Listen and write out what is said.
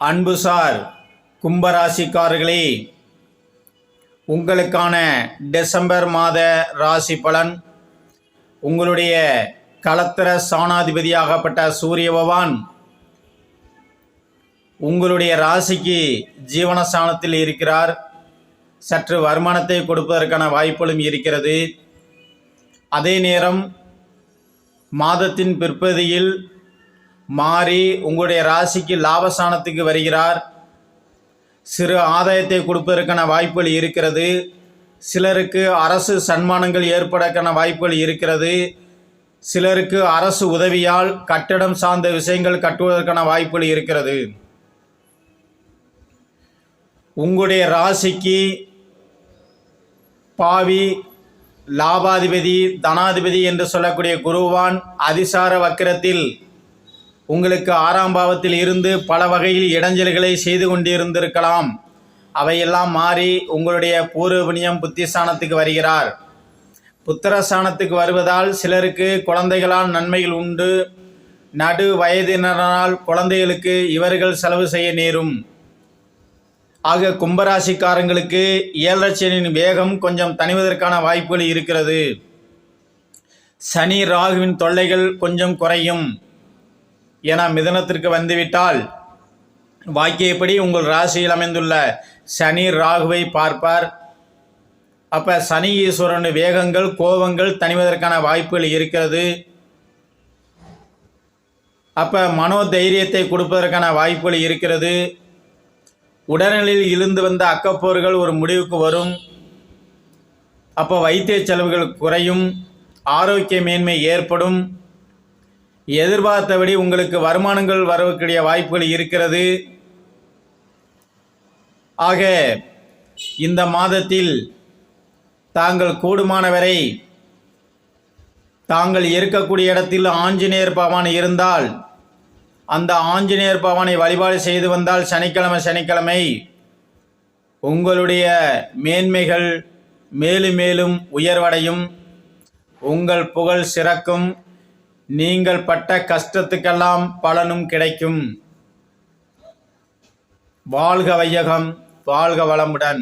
அன்புசார் கும்பராசிக்காரர்களே, உங்களுக்கான டிசம்பர் மாத ராசி பலன். உங்களுடைய களத்திர சாணாதிபதியாகப்பட்ட சூரிய பகவான் உங்களுடைய ராசிக்கு ஜீவனஸ்தானத்தில் இருக்கிறார். சற்று வருமானத்தை கொடுப்பதற்கான வாய்ப்புகளும் இருக்கிறது. அதே நேரம் மாதத்தின் பிற்பகுதியில் மாறி உங்களுடைய ராசிக்கு லாபஸ்தானத்துக்கு வருகிறார். சிறு ஆதாயத்தை கொடுப்பதற்கான வாய்ப்புகள் இருக்கிறது. சிலருக்கு அரசு சன்மானங்கள் ஏற்படக்கான வாய்ப்புகள் இருக்கிறது. சிலருக்கு அரசு உதவியால் கட்டடம் சார்ந்த விஷயங்கள் கட்டுவதற்கான வாய்ப்புகள் இருக்கிறது. உங்களுடைய ராசிக்கு பாவி லாபாதிபதி தனாதிபதி என்று சொல்லக்கூடிய குருவான் அதிசார வக்கிரத்தில் உங்களுக்கு 6ஆம் பாவத்தில் இருந்து பல வகையில் இடைஞ்சல்களை செய்து கொண்டிருந்திருக்கலாம். அவையெல்லாம் மாறி உங்களுடைய பூர்வ புண்ணியம் புத்திஸ்தானத்துக்கு வருகிறார். புத்திரஸ்தானத்துக்கு வருவதால் சிலருக்கு குழந்தைகளால் நன்மைகள் உண்டு. நடு வயதினரால் குழந்தைகளுக்கு இவர்கள் செலவு செய்ய நேரும். ஆக கும்பராசிக்காரங்களுக்கு 7 சனியின் வேகம் கொஞ்சம் தணிவதற்கான வாய்ப்புகள் இருக்கிறது. சனி ராகுவின் தொல்லைகள் கொஞ்சம் குறையும். என மிதனத்திற்கு வந்துவிட்டால் வாக்கியப்படி உங்கள் ராசியில் அமைந்துள்ள சனி ராகுவை பார்ப்பார். அப்போ சனி ஈஸ்வரன் வேகங்கள் கோபங்கள் தணிவதற்கான வாய்ப்புகள் இருக்கிறது. அப்போ மனோதைரியத்தை கொடுப்பதற்கான வாய்ப்புகள் இருக்கிறது. உடல்நிலையில் இருந்து வந்த அக்கப்போர்கள் ஒரு முடிவுக்கு வரும். அப்போ வைத்திய செலவுகள் குறையும். ஆரோக்கிய மேன்மை ஏற்படும். எதிர்பார்த்தபடி உங்களுக்கு வருமானங்கள் வரக்கூடிய வாய்ப்புகள் இருக்கிறது. ஆக இந்த மாதத்தில் தாங்கள் கூடுமானவரை தாங்கள் இருக்கக்கூடிய இடத்தில் ஆஞ்சநேயர் பகவான் இருந்தால் அந்த ஆஞ்சநேயர் பகவானை வழிபாடு செய்து வந்தால் சனிக்கிழமை உங்களுடைய மேன்மைகள் மேலும் மேலும் உயர்வடையும். உங்கள் புகழ் சிறக்கும். நீங்கள் பட்ட கஷ்டத்துக்கெல்லாம் பலனும் கிடைக்கும். வாழ்க வையகம், வாழ்க வளமுடன்.